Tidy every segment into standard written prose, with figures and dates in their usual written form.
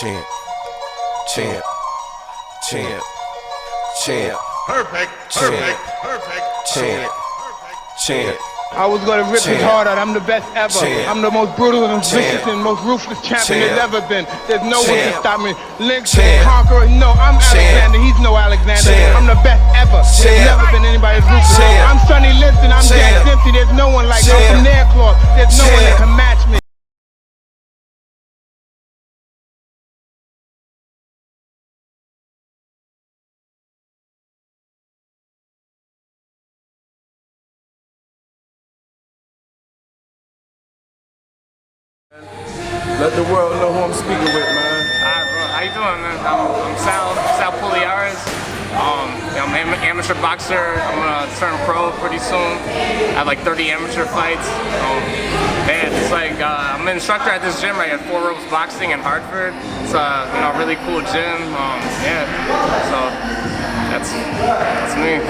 Champ, champ, champ, champ. Perfect, Champ. perfect, Champ, champ. I was gonna rip his heart out. I'm the best ever. Champ. I'm the most brutal and vicious Champ. and most ruthless champion Champ. there's ever been. There's no one to Champ. stop me. Lynx, Champ. conqueror. No, I'm Champ. Alexander. He's no Alexander. Champ. I'm the best ever. There's Champ. never been anybody as ruthless. Champ. I'm Sonny Liston. I'm Jack Champ. Dempsey. There's no one like me. I'm Champ. from Nairclaw. There's no one that Champ. can match me. Let the world know who I'm speaking with, man. Alright, bro. How you doing, man? I'm Sal Pugliares. I'm an amateur boxer. I'm gonna turn pro pretty soon. I have like 30 amateur fights. Man, it's like I'm an instructor at this gym right at Four Ropes Boxing in Hartford. It's a really cool gym. Yeah. So that's me.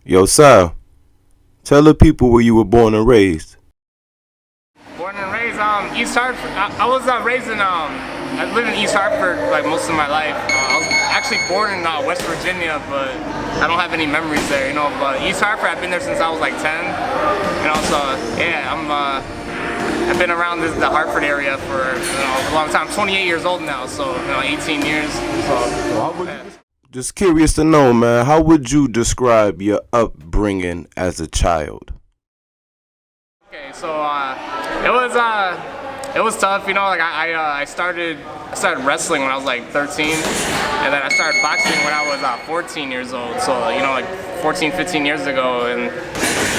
Yo, Sal, tell the people where you were born and raised. Born and raised East Hartford. I was raised in I lived in East Hartford like most of my life. I was actually born in West Virginia, but I don't have any memories there, you know. But East Hartford, I've been there since I was like 10, you know. So yeah, I've been around the Hartford area for a long time. I'm 28 years old now, so 18 years. So yeah. Just curious to know, man, how would you describe your upbringing as a child? Okay, so it was tough, you know. Like I started wrestling when I was like 13, and then I started boxing when I was 14 years old. So like 14, 15 years ago, and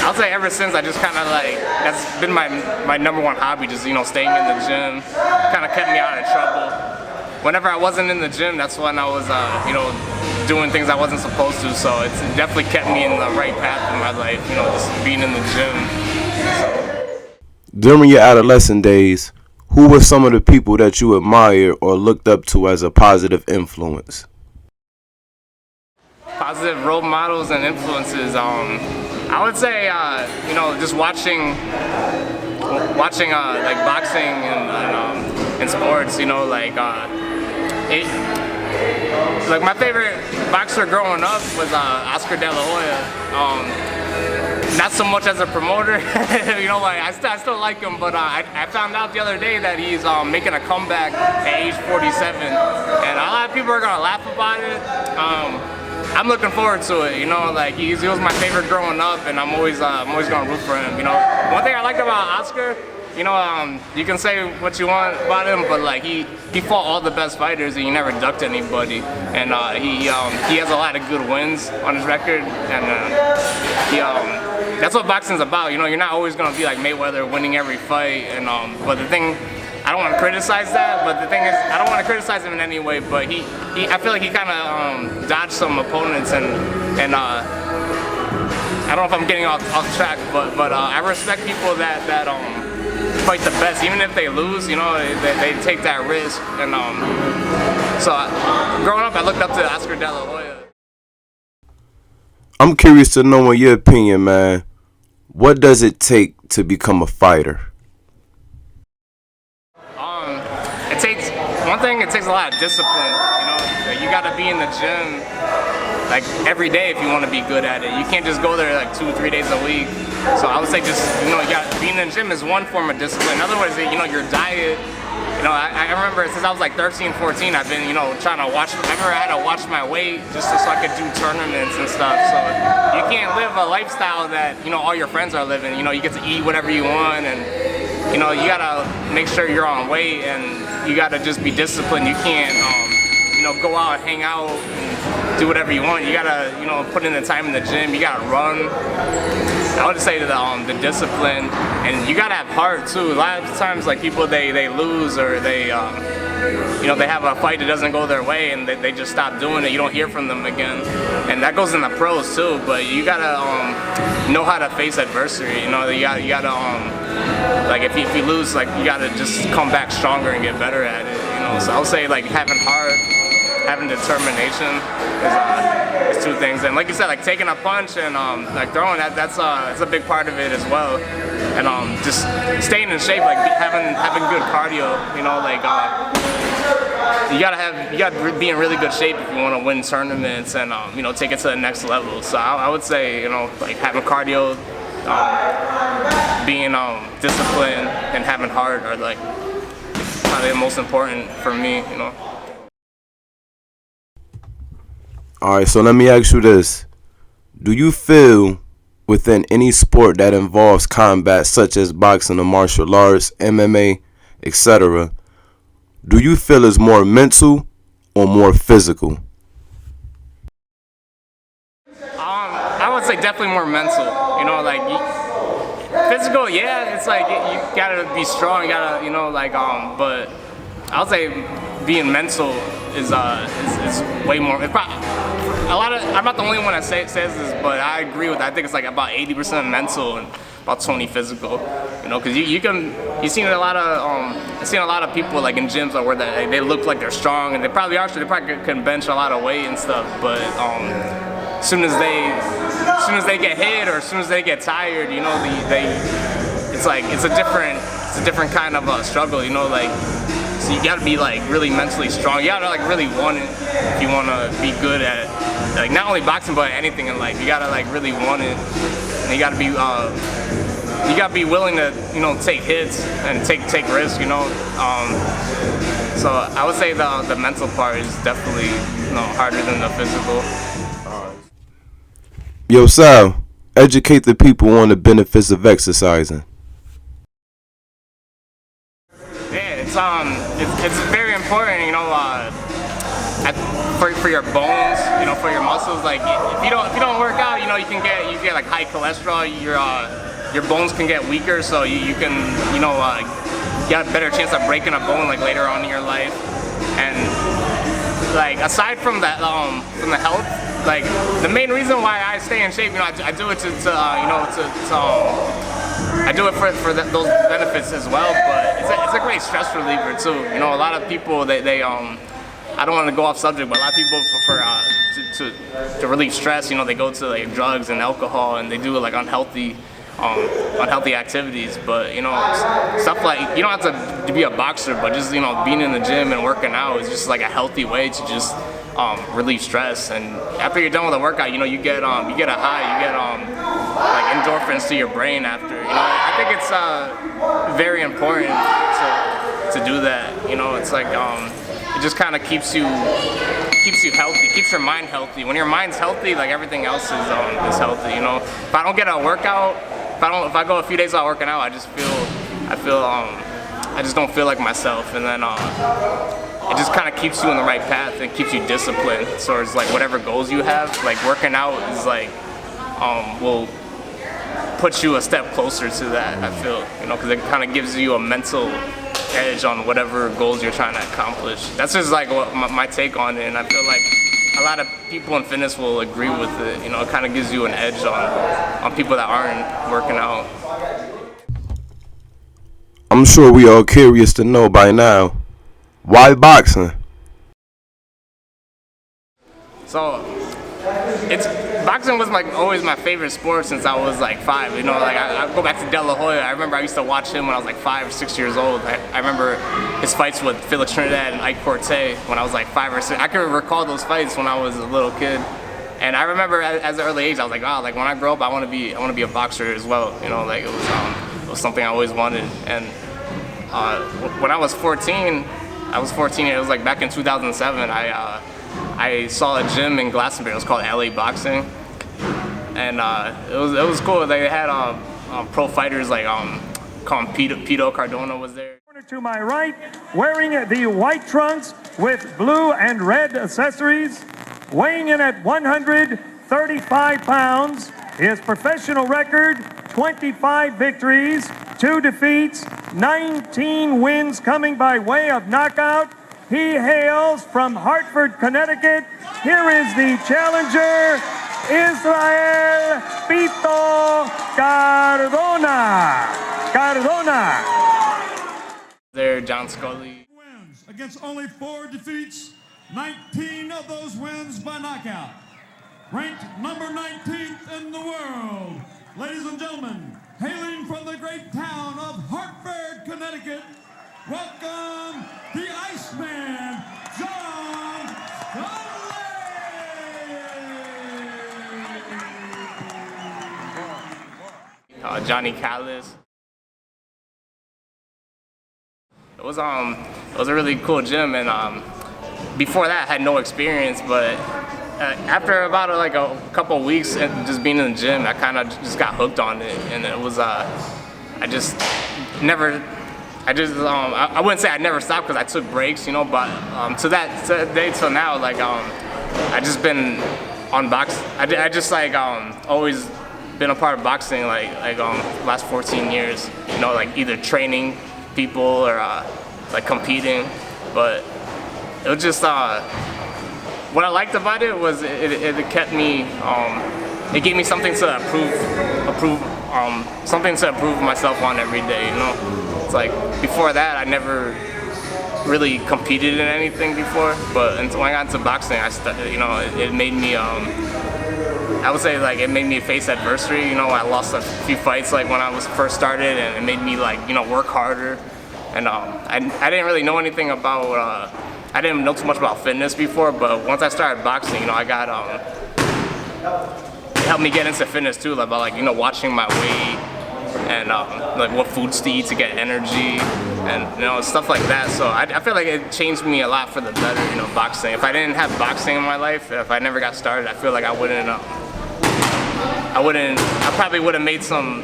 I'll say ever since I just kind of like that's been my #1 hobby, just staying in the gym. Kind of kept me out of trouble. Whenever I wasn't in the gym, that's when I was doing things I wasn't supposed to. So it's definitely kept me in the right path in my life, just being in the gym. During your adolescent days, who were some of the people that you admired or looked up to as a positive influence? Positive role models and influences. I would say, just watching like boxing and sports. Like my favorite boxer growing up was Oscar De La Hoya. Not so much as a promoter, I still like him, but I found out the other day that he's making a comeback at age 47, and a lot of people are gonna laugh about it. I'm looking forward to it, like he was my favorite growing up, and I'm always gonna root for him. One thing I liked about Oscar, you can say what you want about him, but like he fought all the best fighters and he never ducked anybody, and he has a lot of good wins on his record, and that's what boxing's about. You're not always gonna be like Mayweather winning every fight, and but the thing, I don't want to criticize that, but the thing is, I don't want to criticize him in any way, but I feel like he kind of dodged some opponents, and I don't know if I'm getting off track, but I respect people that fight the best, even if they lose, they take that risk, and so growing up I looked up to Oscar De La Hoya. I'm curious to know, in your opinion, man, what does it take to become a fighter? It takes a lot of discipline, you gotta be in the gym like every day if you want to be good at it. You can't just go there like 2-3 days a week. So I would say just, being in the gym is one form of discipline. In other words, your diet, I remember since I was like 13, 14, I've been, trying to watch, I remember I had to watch my weight just so I could do tournaments and stuff. So you can't live a lifestyle that, all your friends are living. You get to eat whatever you want, and, you gotta make sure you're on weight, and you gotta just be disciplined. You can't, go out and hang out and do whatever you want. You gotta, put in the time in the gym. You gotta run. I would say the discipline, and you gotta have heart too. A lot of times, like people, they lose, or they have a fight that doesn't go their way, and they just stop doing it. You don't hear from them again, and that goes in the pros too. But you gotta know how to face adversity. You gotta like if you lose, like you gotta just come back stronger and get better at it. So I would say like having heart, having determination is two things. And like you said, like taking a punch and like throwing, that's a big part of it as well. and just staying in shape, like having good cardio. You know, like you gotta be in really good shape if you want to win tournaments and you know, take it to the next level. So I would say, you know, like having cardio, being disciplined, and having heart are like probably the most important for me. You know. All right, so let me ask you this: do you feel within any sport that involves combat, such as boxing or martial arts, MMA, etc., do you feel it's more mental or more physical? I would say definitely more mental. You know, like physical, yeah, it's like you gotta be strong. You gotta, you know, like but I would say being mental is way more. It's probably, I'm not the only one that says this, but I agree with that. I think it's like about 80% mental and about 20 physical. You know, because you've seen a lot of I've seen a lot of people like in gyms where they look like they're strong and they probably are. They probably can bench a lot of weight and stuff, but as soon as they get hit or as soon as they get tired, you know, it's a different kind of struggle. You know, like. So you gotta be like really mentally strong. You gotta like really want it if you wanna be good at like not only boxing but anything in life. You gotta like really want it, and you gotta be willing to, you know, take hits and take risks. You know, so I would say the mental part is definitely, you know, harder than the physical. Yo, Sal, educate the people on the benefits of exercising. It's very important, you know, for your bones, you know, for your muscles. Like if you don't work out, you know, you can get like high cholesterol. Your bones can get weaker, so you can, you know, get a better chance of breaking a bone like later on in your life. And like aside from that, from the health, like the main reason why I stay in shape, you know, I do it I do it for those benefits as well, but it's a great stress reliever too. You know, a lot of people they I don't want to go off subject, but a lot of people to relieve stress, you know, they go to like drugs and alcohol and they do like unhealthy activities. But you know, stuff like, you don't have to be a boxer, but just, you know, being in the gym and working out is just like a healthy way to just relieve stress. And after you're done with the workout, you know, you get a high, you get like endorphins to your brain after. You know, I think it's very important to do that. You know, it's like it just kind of keeps you healthy, keeps your mind healthy. When your mind's healthy, like everything else is healthy. You know, if I don't get a workout, if I go a few days without working out, I just don't feel like myself, and then it just kind of keeps you on the right path and keeps you disciplined. So it's like whatever goals you have, like working out is like will put you a step closer to that. I feel, you know, because it kind of gives you a mental edge on whatever goals you're trying to accomplish. That's just like what my take on it, and I feel like a lot of people in fitness will agree with it. You know, it kind of gives you an edge on people that aren't working out. I'm sure we are curious to know by now, why boxing? So, boxing was like always my favorite sport since I was like 5. You know, like I go back to De La Hoya. I remember I used to watch him when I was like 5 or 6 years old. I remember his fights with Felix Trinidad and Ike Corte when I was like 5 or 6. I can recall those fights when I was a little kid. And I remember at an early age, I was like, wow, like when I grow up, I want to be a boxer as well. You know, like it was something I always wanted. And when I was 14, it was like back in 2007, I saw a gym in Glastonbury. It was called LA Boxing, and it was cool. They had pro fighters like called Pito, Cardona was there. To my right, wearing the white trunks with blue and red accessories, weighing in at 135 pounds, his professional record, 25 victories, 2 defeats, 19 wins coming by way of knockout. He hails from Hartford, Connecticut. Here is the challenger, Israel Pito Cardona. There, John Scully. Wins against only 4 defeats, 19 of those wins by knockout. Ranked number 19th in the world. Ladies and gentlemen, hailing from the great town of Hartford, Connecticut, welcome the Iceman-John Scully! Johnny Callas. It was a really cool gym, and before that I had no experience, but after about a couple of weeks and just being in the gym, I kind of just got hooked on it, and it was I wouldn't say I never stopped because I took breaks, you know, but to that day till now, like I just been on box. I just like always been a part of boxing like last 14 years, you know, like either training people or like competing, but it was just what I liked about it was it kept me it gave me something to something to improve myself on every day, you know. It's like before that I never really competed in anything before, but when I got into boxing, you know, it made me I would say like it made me face adversity. You know, I lost a few fights like when I was first started, and it made me like, you know, work harder. And I didn't really know anything about I didn't know too much about fitness before, but once I started boxing, you know, I got it helped me get into fitness too, about like, you know, watching my weight and like what foods to eat to get energy and, you know, stuff like that. So I feel like it changed me a lot for the better, you know, boxing. If I didn't have boxing in my life, if I never got started, I feel like I probably would have made some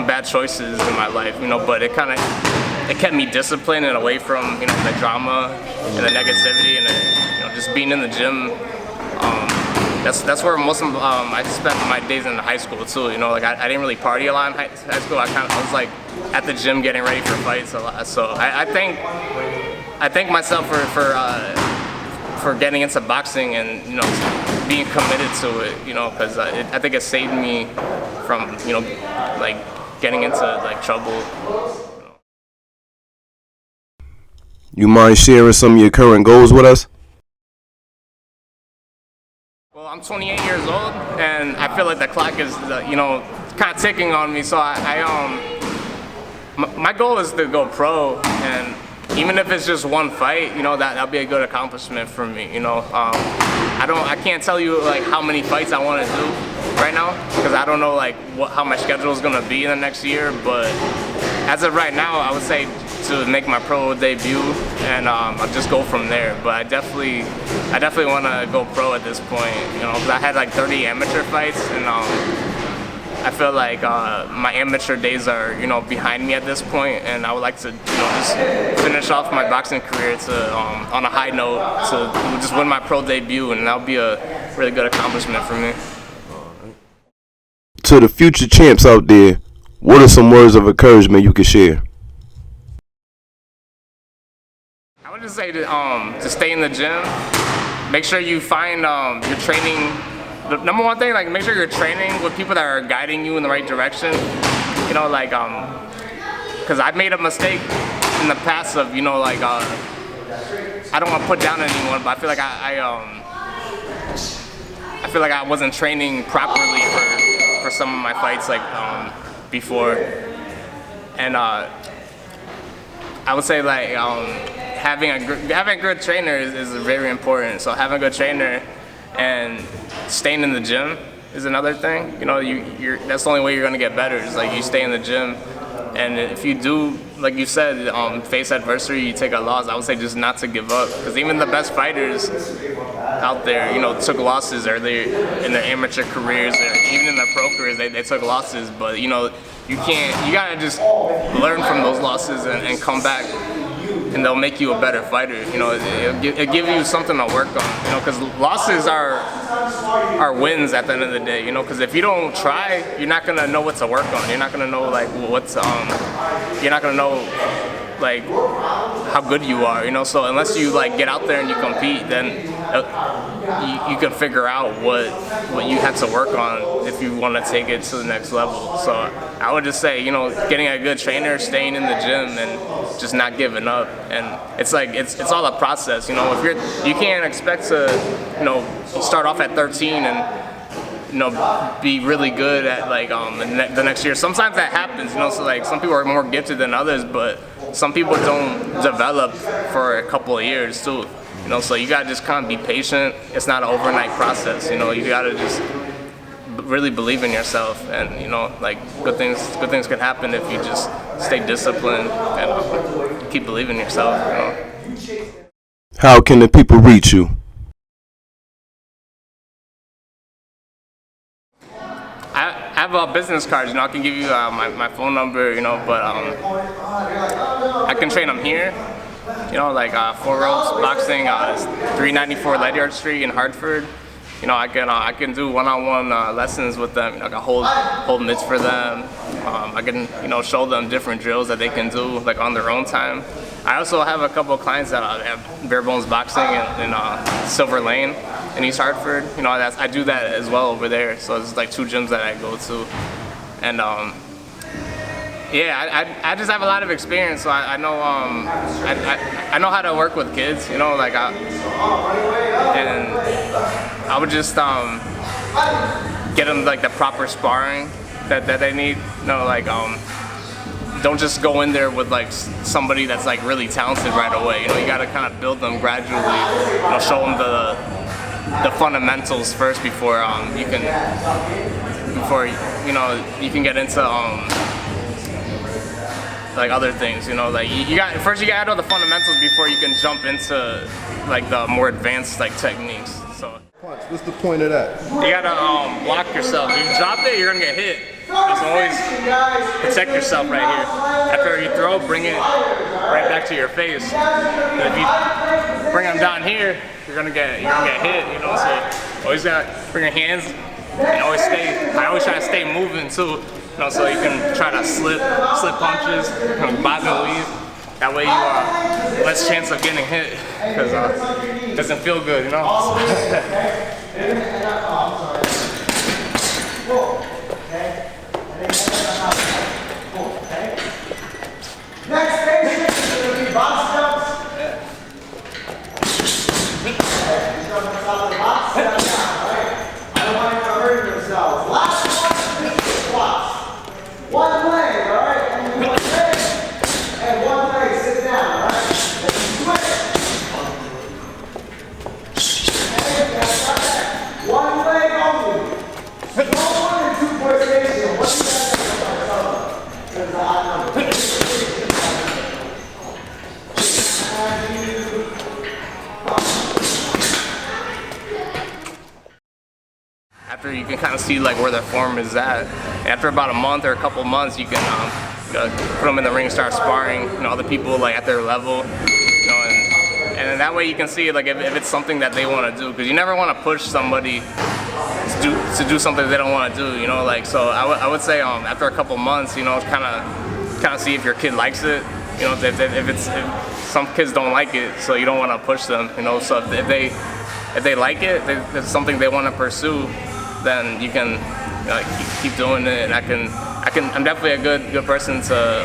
bad choices in my life, you know, but it kept me disciplined and away from, you know, the drama and the negativity, and you know, just being in the gym. That's where most of I spent my days in high school too. You know, like I didn't really party a lot in high school. I was like at the gym getting ready for fights a lot. So I thank myself for getting into boxing and, you know, being committed to it. You know, because I think it saved me from, you know, like getting into like trouble. You mind sharing some of your current goals with us? Well, I'm 28 years old, and I feel like the clock is, you know, kind of ticking on me. So my goal is to go pro, and even if it's just one fight, you know, that'll be a good accomplishment for me. You know, I can't tell you like how many fights I want to do right now because I don't know like how my schedule is gonna be in the next year. But as of right now, I would say to make my pro debut, and I'll just go from there. But I definitely want to go pro at this point, you know, because I had like 30 amateur fights, and I feel like my amateur days are, you know, behind me at this point, and I would like to, you know, just finish off my boxing career on a high note, to just win my pro debut, and that'll be a really good accomplishment for me. To the future champs out there, what are some words of encouragement you could share? I would just say to stay in the gym. Make sure you find your training. The number one thing, like, make sure you're training with people that are guiding you in the right direction. You know, like, because I've made a mistake in the past of, you know, like, I don't want to put down anyone, but I feel like I feel like I wasn't training properly for some of my fights, like, before. And I would say, like, having a good trainer is very important. So having a good trainer and staying in the gym is another thing. You know, that's the only way you're gonna get better, is like you stay in the gym. And if you do, like you said, face adversity, you take a loss, I would say just not to give up. Because even the best fighters out there, you know, took losses earlier in their amateur careers, or even in their pro careers, they took losses. But, you know, you gotta just learn from those losses and come back, and they'll make you a better fighter. You know, it'll give you something to work on, you know, because losses are wins at the end of the day, you know, because if you don't try, you're not gonna know what to work on. You're not gonna know, like, you're not gonna know, like, how good you are, you know. So unless you, like, get out there and you compete, then you can figure out what you have to work on if you want to take it to the next level. So I would just say, you know, getting a good trainer, staying in the gym, and just not giving up. And it's like it's all a process, you know. If you can't expect to, you know, start off at 13 and be really good at like the next year. Sometimes that happens, so like some people are more gifted than others, but some people don't develop for a couple of years too. So you gotta just kind of be patient. It's not an overnight process. You gotta just really believe in yourself, and like good things can happen if you just stay disciplined and keep believing in yourself. How can the people reach you? I have business cards. I can give you my phone number. But I can train them here. Like 4 ropes boxing, 394 Ledyard Street in Hartford. I can do one-on-one lessons with them. I can hold mitts for them. I can show them different drills that they can do like on their own time. I also have a couple of clients that have bare bones boxing in Silver Lane in East Hartford. I do that as well over there. So it's like 2 gyms that I go to, and yeah, I just have a lot of experience, so I know I know how to work with kids, and I would just get them like the proper sparring that they need, don't just go in there with like somebody that's like really talented right away. You gotta kind of build them gradually, show them the fundamentals first before you can get into like other things, like you gotta know the fundamentals before you can jump into like the more advanced like techniques. So what's the point of that? You gotta block yourself. If you drop it, you're gonna get hit. So always protect yourself right here. After you throw, bring it right back to your face. And if you bring them down here, you're gonna get hit. So always gotta bring your hands and always stay. I always try to stay moving too. So you can try to slip punches, bob and weave. That way you less chance of getting hit, because it doesn't feel good, Next station is going to be box jumps. Jump on top of the box, sit down, right? I don't want anyone hurting themselves. Last one is squats. One leg, all right? And one leg. And one leg, sit down, all right? Switch. And that's not that. One leg only. No more than 2 per station. What do you guys think about? Because I know. After you can kind of see like where their form is at. After about a month or a couple months, you can put them in the ring and start sparring, other people like at their level, and that way you can see like if it's something that they want to do, because you never want to push somebody to do something they don't want to do, so I would say after a couple months, kind of see if your kid likes it, if some kids don't like it, so you don't want to push them, so if they like it, if it's something they want to pursue, then you can keep doing it, and I'm definitely a good person to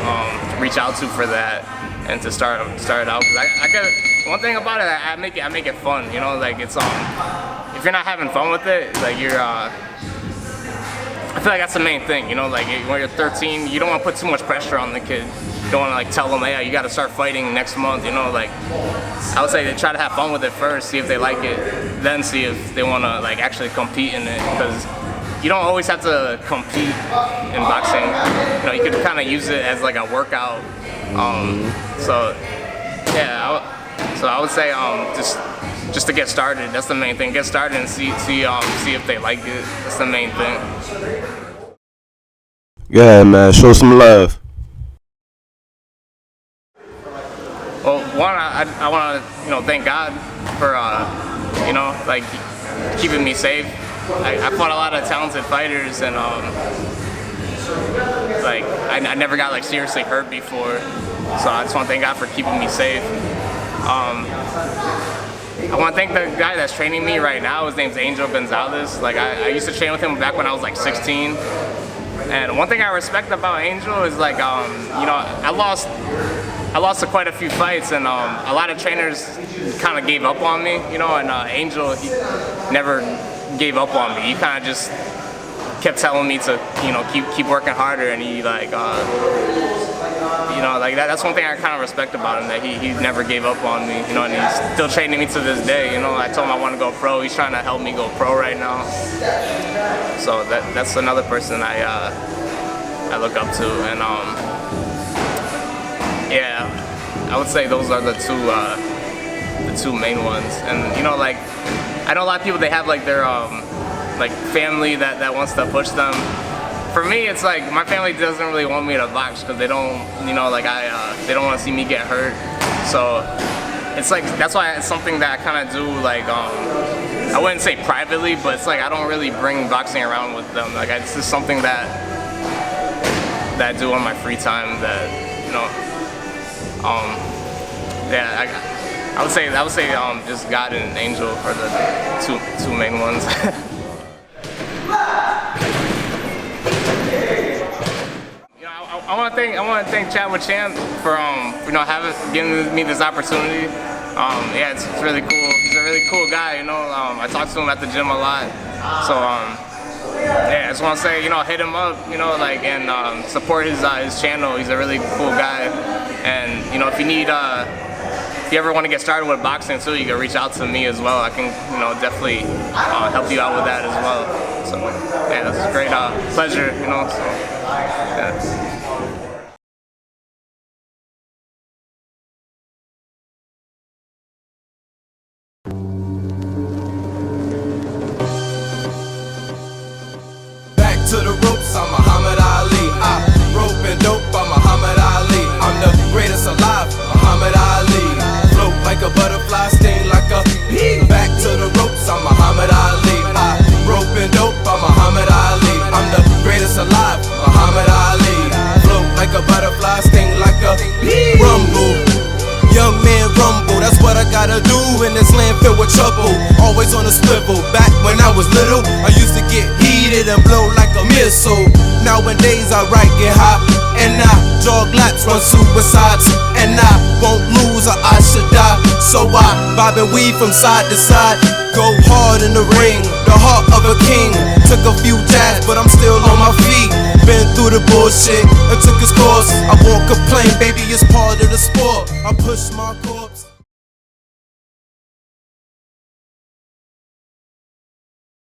reach out to for that, and to start out. Cause I get one thing about it, I make it fun, like it's if you're not having fun with it, like you're I feel like that's the main thing, like when you're 13, you don't want to put too much pressure on the kid. You don't want to like tell them, hey, you got to start fighting next month, like I would say they try to have fun with it first, see if they like it, then see if they want to like actually compete in it, because you don't always have to compete in boxing. You can kind of use it as like a workout. So yeah, I would say just to get started. That's the main thing. Get started and see if they like it. That's the main thing. Yeah, man. Show some love. Well, one, I want to thank God for like keeping me safe. I fought a lot of talented fighters, and like I never got like seriously hurt before, so I just want to thank God for keeping me safe. I want to thank the guy that's training me right now. His name's Gonzalez. Like I used to train with him back when I was like 16. And one thing I respect about Angel is like I lost to quite a few fights, and a lot of trainers kind of gave up on me, and Angel, he never gave up on me. He kind of just kept telling me to, you know, keep working harder, and he like, you know, like that's one thing I kind of respect about him, that he never gave up on me, you know, and he's still training me to this day. You know, I told him I want to go pro. He's trying to help me go pro right now. So that's another person I look up to, and yeah, I would say those are the two main ones. And you know, like I know a lot of people, they have like their like family that wants to push them. For me, it's like my family doesn't really want me to box because they don't, you know, like they don't want to see me get hurt. So it's like that's why it's something that I kind of do, like I wouldn't say privately, but it's like I don't really bring boxing around with them. Like it's just something that I do on my free time. That, you know, yeah, I would say just God and Angel are the two main ones. I want to thank Chad with Champ for you know, giving me this opportunity. Yeah, it's really cool. He's a really cool guy. You know, I talk to him at the gym a lot. So yeah, I just want to say, you know, hit him up. You know, like, and support his channel. He's a really cool guy. And you know, if you need if you ever want to get started with boxing too, you can reach out to me as well. I can, you know, definitely help you out with that as well. So yeah, it's a great pleasure. You know. So, yeah. To the ropes, I'm Muhammad Ali. I rope and dope, I'm Muhammad Ali. I'm the greatest alive, Muhammad Ali. Float like a butterfly, sting like a bee. Back to the ropes, I'm Muhammad Ali. I rope and dope, I'm Muhammad Ali. I'm the greatest alive, Muhammad Ali. Float like a butterfly, sting like a bee. Rumble, young man rumble, that's what I gotta do in this land filled with trouble. Always on a swivel. Back when I was little, I used to get heated and blow like a missile. Nowadays I right get high, and I jog laps, run suicides, and I won't lose or I should die. So I bob and weave from side to side, go hard in the ring, the heart of a king. Took a few jabs, but I'm still on my feet. Been through the bullshit, it took its course. I won't complain, baby, it's part of the sport. I push my corpse.